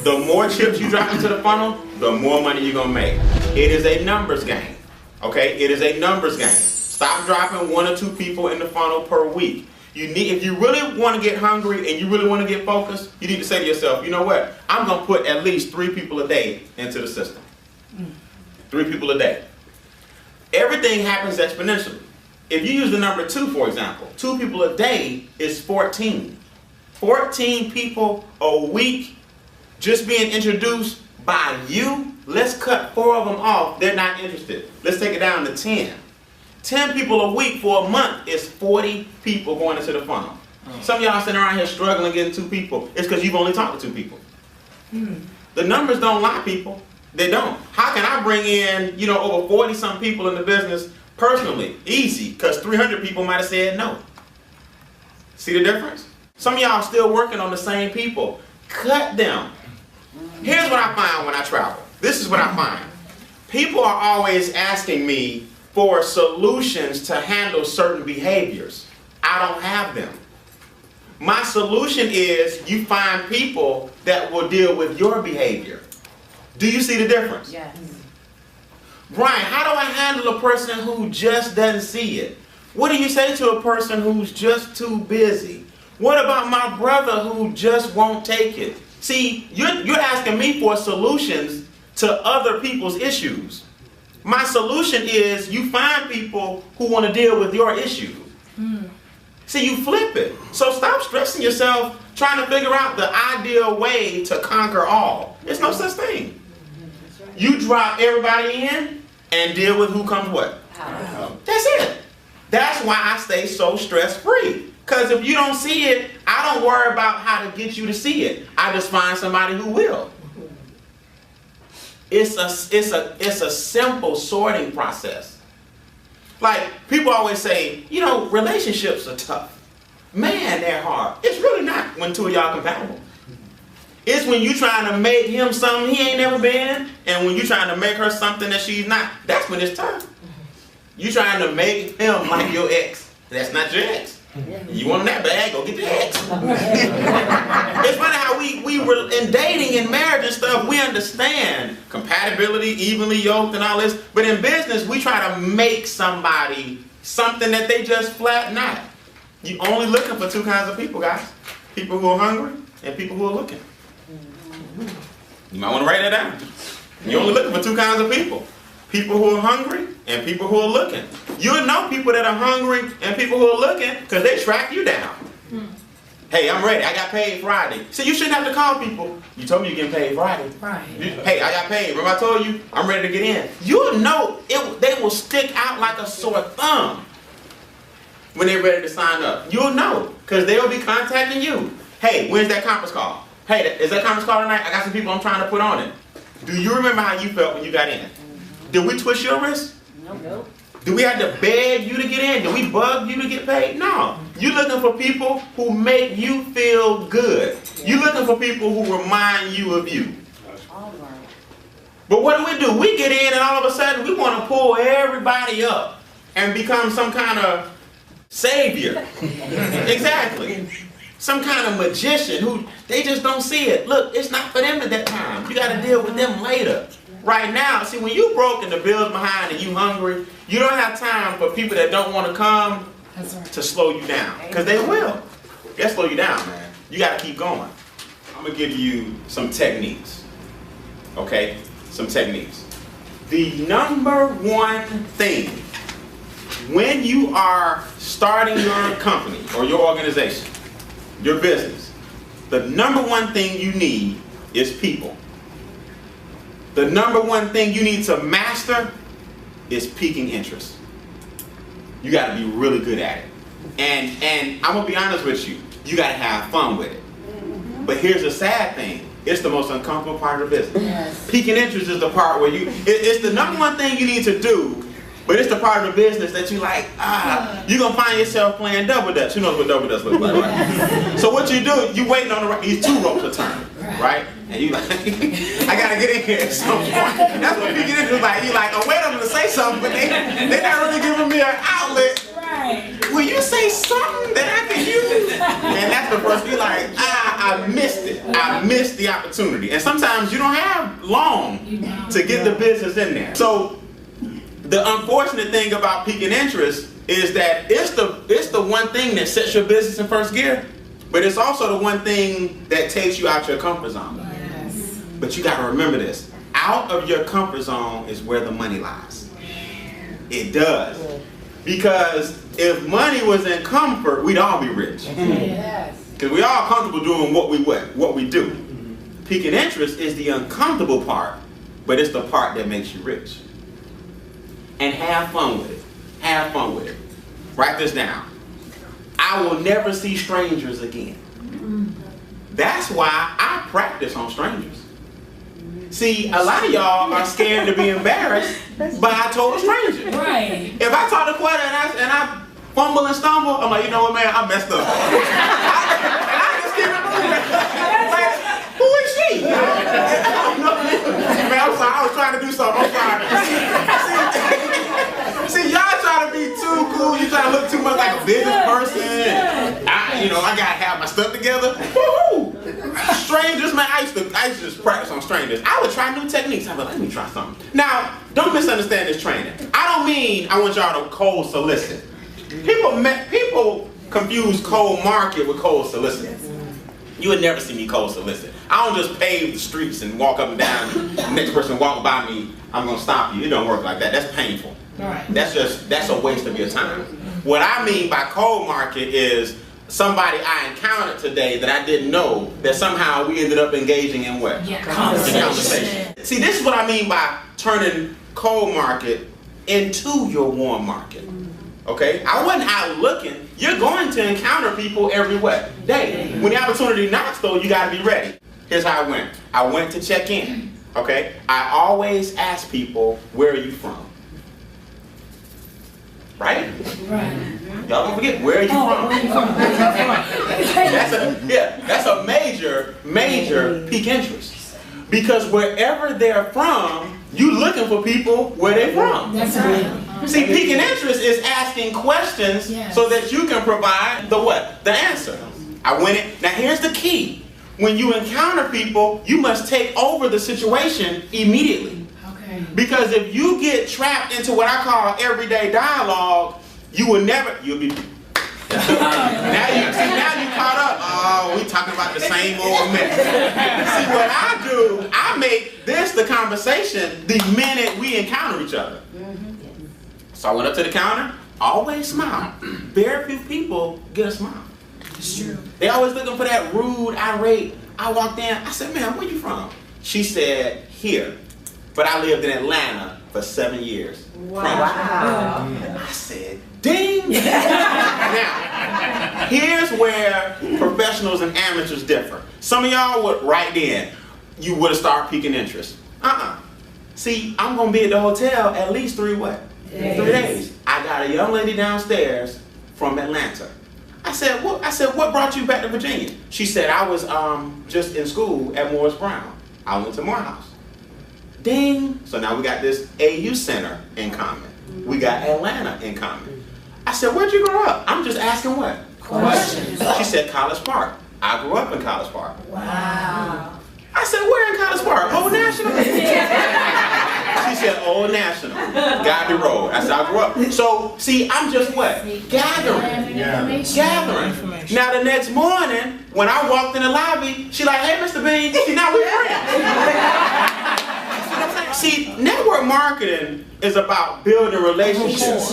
The more chips you drop into the funnel, the more money you're gonna make. It is a numbers game, okay? It is a numbers game. Stop dropping 1 or 2 people in the funnel per week. If you really want to get hungry and you really want to get focused, you need to say to yourself, you know what? I'm gonna put at least 3 people a day into the system. 3 people a day. Everything happens exponentially. If you use the number 2, for example, 2 people a day is 14. 14 people a week just being introduced by you. Let's cut 4 of them off. They're not interested. Let's take it down to 10. 10 people a week for a month is 40 people going into the funnel. Some of y'all sitting around here struggling getting 2 people. It's because you've only talked to 2 people. The numbers don't lie, people. They don't. How can I bring in, over 40-some people in the business personally? Easy, because 300 people might have said no. See the difference? Some of y'all still working on the same people. Cut them. Here's what I find when I travel. This is what I find. People are always asking me for solutions to handle certain behaviors. I don't have them. My solution is you find people that will deal with your behavior. Do you see the difference? Yes. Brian, how do I handle a person who just doesn't see it? What do you say to a person who's just too busy? What about my brother who just won't take it? See, you're asking me for solutions to other people's issues. My solution is you find people who want to deal with your issues. See, you flip it. So stop stressing yourself trying to figure out the ideal way to conquer all. There's no such thing. You drop everybody in and deal with who comes what. That's it. That's why I stay so stress-free. Because if you don't see it, I don't worry about how to get you to see it. I just find somebody who will. It's a simple sorting process. Like, people always say, relationships are tough. Man, they're hard. It's really not when 2 of y'all compatible. It's when you trying to make him something he ain't never been, and when you trying to make her something that she's not. That's when it's tough. You trying to make him like your ex. That's not your ex. You want him that bad, go get your ex. It's funny how we were in dating and marriage and stuff, we understand compatibility, evenly yoked and all this, but in business we try to make somebody something that they just flat not. You only looking for 2 kinds of people, guys. People who are hungry and people who are looking. You might want to write that down. You're only looking for 2 kinds of people. People who are hungry and people who are looking. You'll know people that are hungry and people who are looking because they track you down. Hey, I'm ready. I got paid Friday. So you shouldn't have to call people. You told me you're getting paid Friday. Hey, I got paid. Remember I told you I'm ready to get in. You'll know they will stick out like a sore thumb when they're ready to sign up. You'll know because they'll be contacting you. Hey, when's that conference call? Hey, is that conference call tonight? I got some people I'm trying to put on it. Do you remember how you felt when you got in? Did we twist your wrist? No. Do we have to beg you to get in? Did we bug you to get paid? No. You're looking for people who make you feel good. You're looking for people who remind you of you. All right. But what do? We get in and all of a sudden we want to pull everybody up and become some kind of savior. Exactly. Some kind of magician who they just don't see it. Look, it's not for them at that time. You got to deal with them later. Right now, see, when you broke and the bill's behind and you hungry, you don't have time for people that don't want to come to slow you down. Because they will. They'll slow you down, man. You got to keep going. I'm going to give you some techniques. Okay? Some techniques. The number one thing when you are starting your company or your organization, your business, the number one thing you need is people. The number one thing you need to master is piquing interest. You got to be really good at it. And I'm going to be honest with you, you got to have fun with it. But here's the sad thing. It's the most uncomfortable part of the business. Yes. Piquing interest is the part where it's the number one thing you need to do, but it's the part of the business that you like, you're going to find yourself playing double dutch. Who knows what double dutch looks like, right? So what you do, you waiting on these 2 ropes to turn, right? And you like, I got to get in here at some point. That's what piquing interest is like. You like, oh, wait, I'm going to say something, but they're not really giving me an outlet. Right. Will you say something that I can use? And that's the first, you're like, I missed it. I missed the opportunity. And sometimes you don't have long to get the business in there. So the unfortunate thing about piquing interest is that it's the one thing that sets your business in first gear, but it's also the one thing that takes you out your comfort zone. Yes. But you got to remember this. Out of your comfort zone is where the money lies. It does. Because if money was in comfort, we'd all be rich. Yes. Because we all comfortable doing what we do. Piquing interest is the uncomfortable part, but it's the part that makes you rich. And have fun with it. Have fun with it. Write this down. I will never see strangers again. That's why I practice on strangers. See, a lot of y'all are scared to be embarrassed by a total stranger. Right. If I talk to Quetta and I fumble and stumble, I'm like, you know what, man, I messed up. I just keep it moving. Like, who is she? Man, I'm sorry, I was trying to do something. I'm sorry. See, y'all try to be too cool. You try to look too much like a business person. I gotta have my stuff together. Woohoo! Strangers, man, I used to just practice on strangers. I would try new techniques. I'd be like, let me try something. Now, don't misunderstand this training. I don't mean I want y'all to cold solicit. People confuse cold market with cold solicit. You would never see me cold solicit. I don't just pave the streets and walk up and down. The next person walk by me, I'm gonna stop you. It don't work like that. That's painful. Right. That's a waste of your time. What I mean by cold market is somebody I encountered today that I didn't know, that somehow we ended up engaging in what? Yeah, conversation. See, this is what I mean by turning cold market into your warm market. Okay? I wasn't out looking. You're going to encounter people every day. When the opportunity knocks, though, you got to be ready. Here's how I went. I went to check in. Okay? I always ask people, where are you from? Right? Right. Y'all don't forget, where are you from? That's a major pique interest. Because wherever they're from, you looking for people where they're from. That's right. See, piquing interest is asking questions so that you can provide the what? The answer. I went in. Now here's the key. When you encounter people, you must take over the situation immediately. Because if you get trapped into what I call everyday dialogue, you'll be now you caught up. Oh, we talking about the same old mess. See, what I do, I make this the conversation the minute we encounter each other. So I went up to the counter, always smile. Very few people get a smile. It's true. They always looking for that rude, irate. I walked in, I said, man, where you from? She said, here. But I lived in Atlanta for 7 years. Wow. I said, ding! Now, here's where professionals and amateurs differ. Some of y'all would right then, you would have started piquing interest. See, I'm going to be at the hotel at least 3 days. 3 days. I got a young lady downstairs from Atlanta. I said, what brought you back to Virginia? She said, I was just in school at Morris Brown. I went to Morehouse. Ding! So now we got this AU Center in common. We got Atlanta in common. I said, where'd you grow up? I'm just asking what? Questions. She said, College Park. I grew up in College Park. Wow. I said, where in College Park? Old National? She said, Old National. Gabby Road. I said, I grew up. So, see, I'm just what? Gathering. Gathering. Now, the next morning, when I walked in the lobby, she like, hey, Mr. Bean, see, now we're friends. See, network marketing is about building relationships.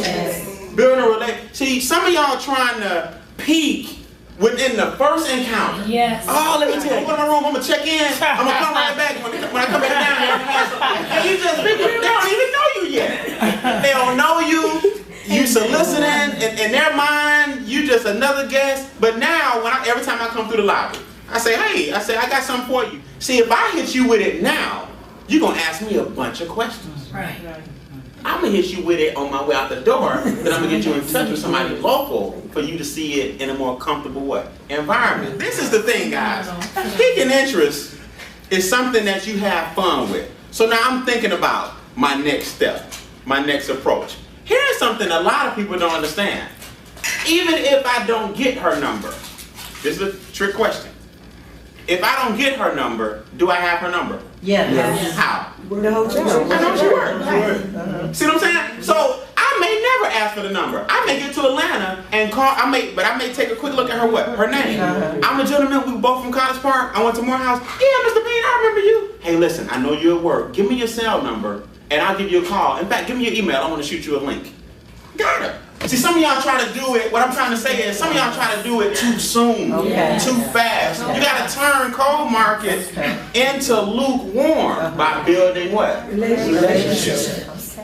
See, some of y'all trying to peak within the first encounter. Yes. Oh, let me tell you. Go in my room, I'm going to check in. I'm going to come right back when I come back down here. And you just, people, they don't even know you yet. They don't know you. You soliciting. In their mind, you just another guest. But now, every time I come through the lobby, I say, hey, I got something for you. See, if I hit you with it now, you're going to ask me a bunch of questions. Right. I'm going to hit you with it on my way out the door, then I'm going to get you in touch with somebody local for you to see it in a more comfortable environment. This is the thing, guys. Piquing interest is something that you have fun with. So now I'm thinking about my next step, my next approach. Here's something a lot of people don't understand. Even if I don't get her number, this is a trick question. if I don't get her number, do I have her number? Yes. How? The hotel. I know she works. See what I'm saying? So I may never ask for the number. I may get to Atlanta and call. But I may take a quick look at her name. I'm a gentleman. We were both from College Park. I went to Morehouse. Yeah, Mr. Bean, I remember you. Hey, listen, I know you're at work. Give me your cell number and I'll give you a call. In fact, give me your email. I want to shoot you a link. Got her. See, some of y'all try to do it, what I'm trying to say is, some of y'all try to do it too soon, too fast. You got to turn cold market into lukewarm by building what? Relationships.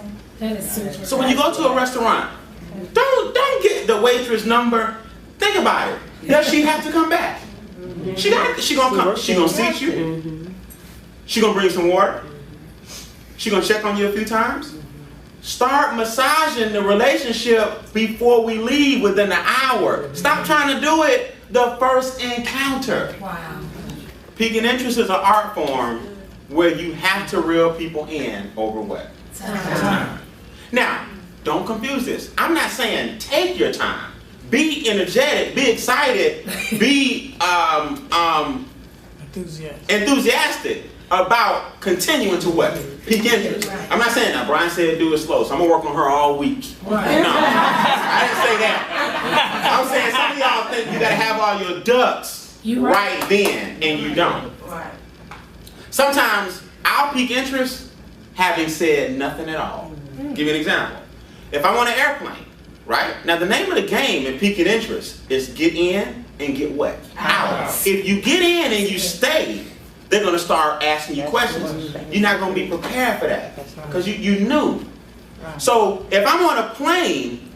So when you go to a restaurant, don't get the waitress number. Think about it. Does she have to come back? She gonna come. She gonna seat you. She gonna bring some water. She gonna check on you a few times. Start massaging the relationship before we leave within an hour. Stop trying to do it the first encounter. Wow. Piquing interest is an art form where you have to reel people in over what? Time. Now, don't confuse this. I'm not saying take your time. Be energetic, be excited, be enthusiastic about continuing to what? Pique interest. I'm not saying that. Brian said do it slow, so I'm going to work on her all week. Right. No, I didn't say that. I'm saying some of y'all think you got to have all your ducks right then, and you don't. Right. Sometimes I'll pique interest having said nothing at all. Give you an example. If I'm on an airplane, right? Now the name of the game in piquing interest is get in and get what? Out. If you get in and you stay, they're going to start asking you questions. You're not going to be prepared for that because you knew. So if I'm on a plane,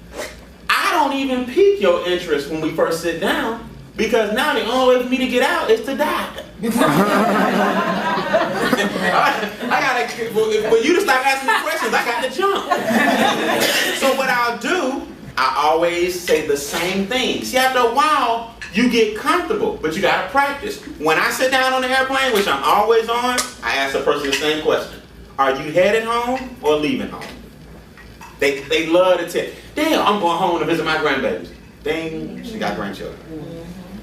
I don't even pique your interest when we first sit down because now the only way for me to get out is to die. I gotta, for you to stop asking me questions, I got to jump. So what I'll do, I always say the same thing. See, after a while, you get comfortable, but you gotta practice. When I sit down on the airplane, which I'm always on, I ask the person the same question. Are you headed home or leaving home? They love to tell. Damn, I'm going home to visit my grandbabies. Ding, she got grandchildren.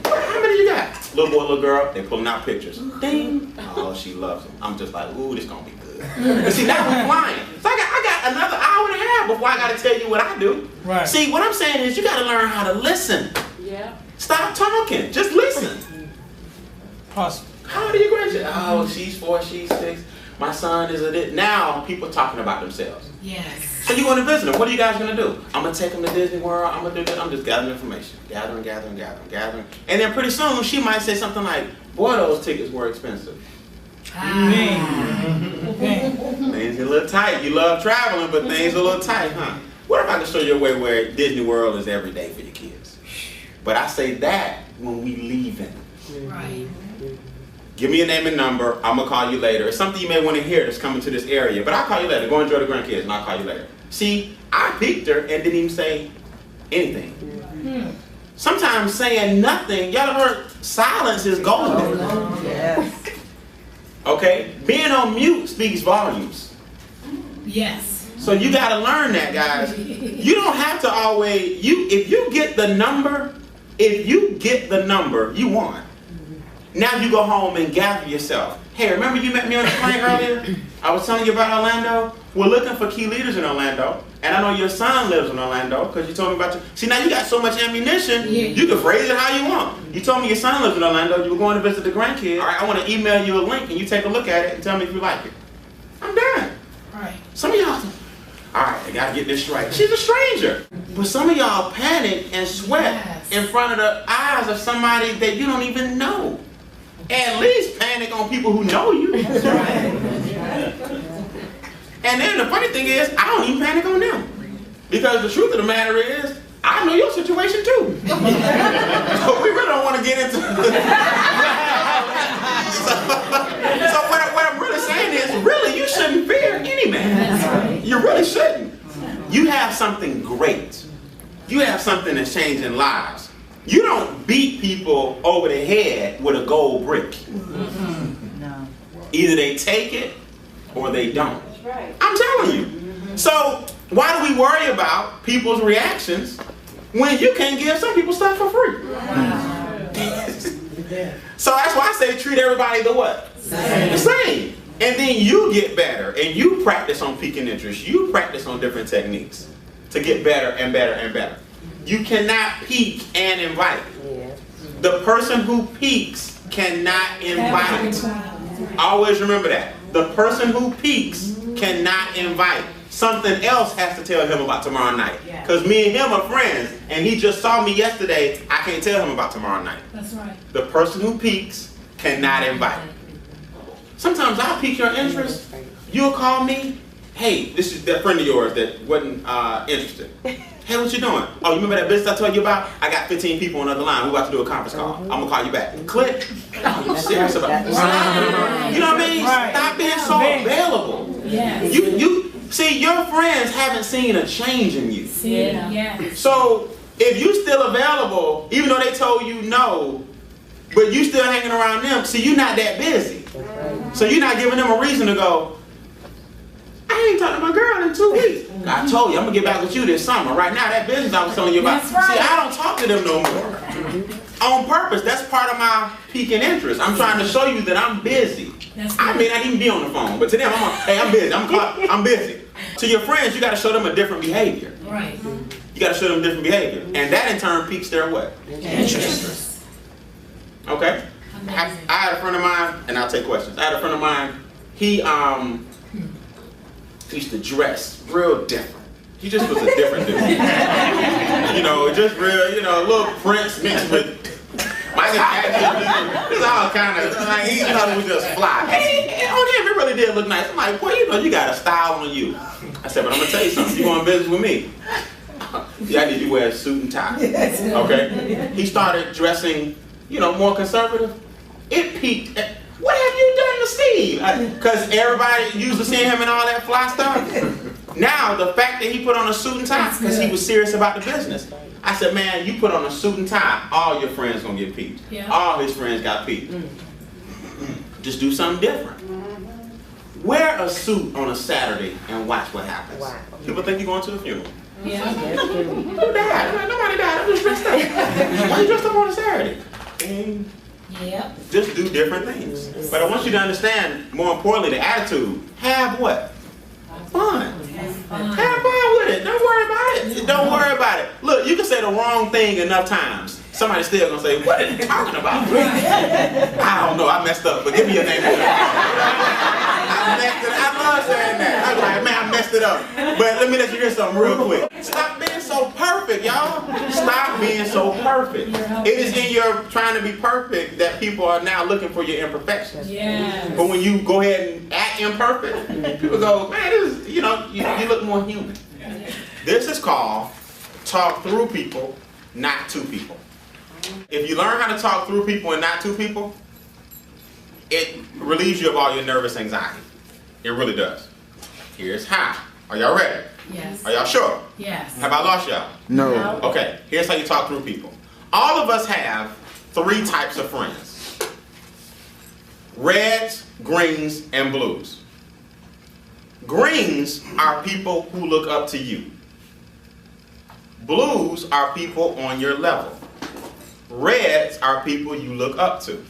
How many you got? Little boy, little girl, they pulling out pictures. Ding. Oh, she loves them. I'm just like, ooh, this gonna be good. But see, now we're flying. So I got another hour and a half before I gotta tell you what I do. Right. See, what I'm saying is you gotta learn how to listen. Yeah. Stop talking. Just listen. Possible. How old are your grandchildren? Oh, she's 4, she's 6. My son is a this. Now people talking about themselves. Yes. So you're going to visit them. What are you guys going to do? I'm going to take them to Disney World. I'm going to do this. I'm just gathering information. Gathering. And then pretty soon she might say something like, boy, those tickets were expensive. Things are a little tight. You love traveling, but things are a little tight, huh? What if I can show you a way where Disney World is every day for your kids? But I say that when we leaving. Right. Give me your name and number. I'm going to call you later. It's something you may want to hear that's coming to this area. But I'll call you later. Go enjoy the grandkids and I'll call you later. See, I piqued her and didn't even say anything. Sometimes saying nothing, y'all have heard silence is golden. Yes. Okay? Being on mute speaks volumes. Yes. So you got to learn that, guys. You don't have to always, if you get the number, you won. Now you go home and gather yourself. Hey, remember you met me on the plane earlier? I was telling you about Orlando. We're looking for key leaders in Orlando. And I know your son lives in Orlando because you told me about your... See, now you got so much ammunition, you can phrase it how you want. You told me your son lives in Orlando. You were going to visit the grandkids. All right, I want to email you a link and you take a look at it and tell me if you like it. I'm done. Right. Some of y'all... All right, I got to get this straight. She's a stranger. But some of y'all panic and sweat in front of the eyes of somebody that you don't even know. At least panic on people who know you. And then the funny thing is, I don't even panic on them. Because the truth of the matter is, I know your situation too. So we really don't want to get into So what I'm really saying is, really, you shouldn't fear any man. You really shouldn't. You have something great. You have something that's changing lives. You don't beat people over the head with a gold brick. No. Either they take it or they don't. That's right. I'm telling you. So why do we worry about people's reactions when you can't give some people stuff for free? Wow. So that's why I say treat everybody the what? The same. And then you get better and you practice on piquing interest. You practice on different techniques to get better and better and better. You cannot pique and invite. The person who piques cannot invite. Always remember that. The person who piques cannot invite. Something else has to tell him about tomorrow night. Because me and him are friends, and he just saw me yesterday. I can't tell him about tomorrow night. That's right. The person who piques cannot invite. Sometimes I'll pique your interest. You'll call me. Hey, this is that friend of yours that wasn't interested. Hey, what you doing? Oh, you remember that business I told you about? I got 15 people on the other line. We're about to do a conference call. I'm going to call you back. Click. Oh, you serious about it? You know what I mean? Stop being so available. Yes. You see, your friends haven't seen a change in you. Yeah. So if you still available, even though they told you no, but you still hanging around them, see, you're not that busy. So you're not giving them a reason to go, I ain't talking to my girl in 2 weeks. I told you, I'm going to get back with you this summer. Right now, that business I was telling you about. That's right. See, I don't talk to them no more. On purpose. That's part of my piquing interest. I'm trying to show you that I'm busy. I may not even be on the phone, but to them, hey, I'm busy. I'm busy. To your friends, you got to show them a different behavior. Right. You got to show them different behavior. And that in turn piques their what? Interest. Okay? I had a friend of mine, and I'll take questions. I had a friend of mine, he used to dress real different. He just was a different dude. You know, just real, you know, a little Prince mixed with Michael Jackson. It's all kind of, like, he thought it was just fly. And on him, it really did look nice. I'm like, boy, you know, you got a style on you. I said, but I'm going to tell you something. You going to business with me? Yeah, I need you to wear a suit and tie. Okay? He started dressing, you know, more conservative. It peaked. What have you done to Steve? Because everybody used to seeing him and all that fly stuff. Now, the fact that he put on a suit and tie, because he was serious about the business. I said, man, you put on a suit and tie, all your friends going to get peaked. Yeah. All his friends got peaked. Just do something different. Wear a suit on a Saturday and watch what happens. Wow. People think you're going to a funeral. Yeah. Who died? Nobody died. I'm just dressed up. Why you dressed up on a Saturday? And Yep. just do different things. But I want you to understand, more importantly, the attitude. Have what? Fun. Have fun with it. Don't worry about it. Don't worry about it. Look, you can say the wrong thing enough times. Somebody's still gonna say, what are you talking about? I don't know, I messed up, but give me your name. I love saying that. I'm like, man, I messed it up. But let me let you hear something real quick. Stop being so perfect, y'all. Stop being so perfect. It is in your trying to be perfect that people are now looking for your imperfections. Yes. But when you go ahead and act imperfect, people go, man, this is, you know, you look more human. This is called talk through people, not to people. If you learn how to talk through people and not to people, it relieves you of all your nervous anxiety. It really does. Here's how. Are y'all ready? Yes. Are y'all sure? Yes. Have I lost y'all? No. Okay, here's how you talk through people. All of us have 3 types of friends. Reds, greens, and blues. Greens are people who look up to you. Blues are people on your level. Reds are people you look up to.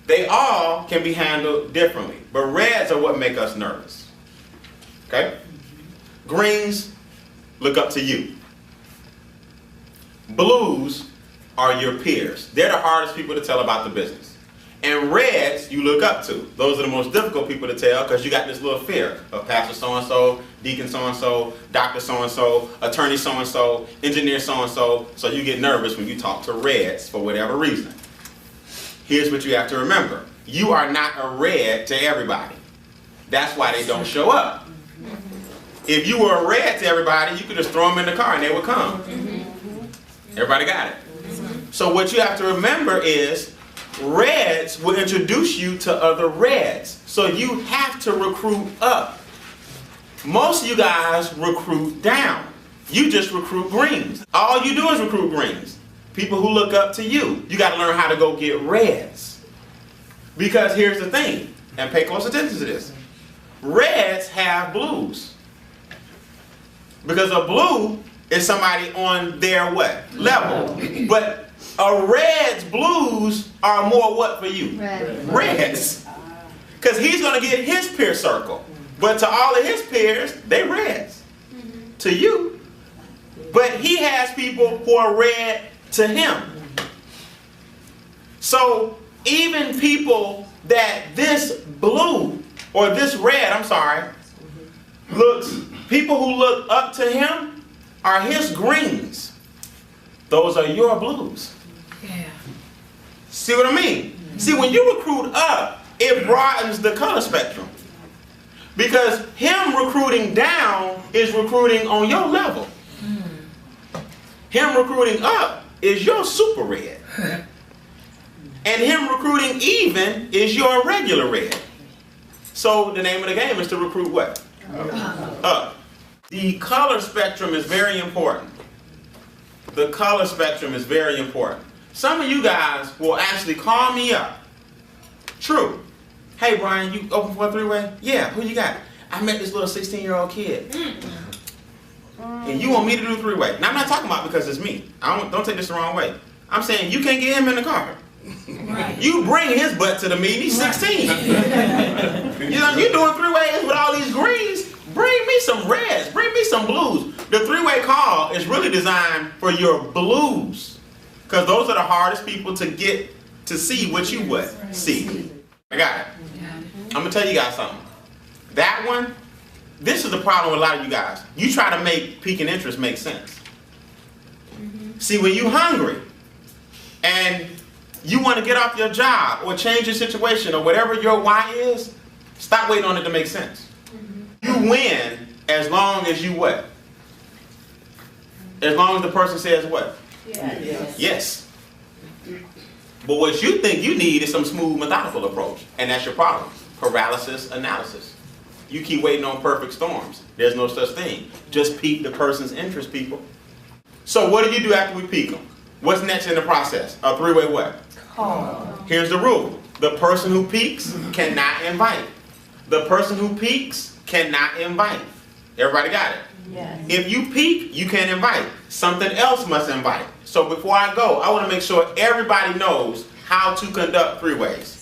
They all can be handled differently, but reds are what make us nervous. Okay? Greens look up to you. Blues are your peers. They're the hardest people to tell about the business. And reds you look up to. Those are the most difficult people to tell because you got this little fear of pastor so-and-so, deacon so-and-so, doctor so-and-so, attorney so-and-so, engineer so-and-so. So you get nervous when you talk to reds for whatever reason. Here's what you have to remember. You are not a red to everybody. That's why they don't show up. If you were a red to everybody, you could just throw them in the car and they would come. Everybody got it? So what you have to remember is reds will introduce you to other reds. So you have to recruit up. Most of you guys recruit down. You just recruit greens. All you do is recruit greens. People who look up to you. You got to learn how to go get reds. Because here's the thing, and pay close attention to this. Reds have blues. Because a blue is somebody on their what? Level. But A red's blues are more what for you? Reds. Because he's going to get his peer circle. But to all of his peers, they reds. To you. But he has people who are red to him. So even people that this blue, or this red, I'm sorry, people who look up to him are his greens. Those are your blues. Yeah. See what I mean? See, when you recruit up, it broadens the color spectrum. Because him recruiting down is recruiting on your level. Him recruiting up is your super red. And him recruiting even is your regular red. So the name of the game is to recruit what? Up. The color spectrum is very important. The color spectrum is very important. Some of you guys will actually call me up. True. Hey Brian, you open for a three-way? Yeah, who you got? I met this little 16-year-old kid. And you want me to do three-way. Now I'm not talking about because it's me. Don't take this the wrong way. I'm saying you can't get him in the car. Right. You bring his butt to the meeting, he's 16. You know, you're doing three-ways with all these greens. Bring me some reds, bring me some blues. The three-way call is really designed for your blues. Because those are the hardest people to get to see what you would see. I got it. I'm going to tell you guys something. That one, this is the problem with a lot of you guys. You try to make piquing interest make sense. See, when you're hungry and you want to get off your job or change your situation or whatever your why is, stop waiting on it to make sense. You win as long as you what? As long as the person says what? Yes. But what you think you need is some smooth, methodical approach. And that's your problem. Paralysis analysis. You keep waiting on perfect storms. There's no such thing. Just pique the person's interest, people. So what do you do after we pique them? What's next in the process? A three-way what? Call. Here's the rule. The person who piques cannot invite. The person who piques cannot invite. Everybody got it? Yes. If you pique, you can't invite. Something else must invite. So before I go, I want to make sure everybody knows how to conduct three-ways.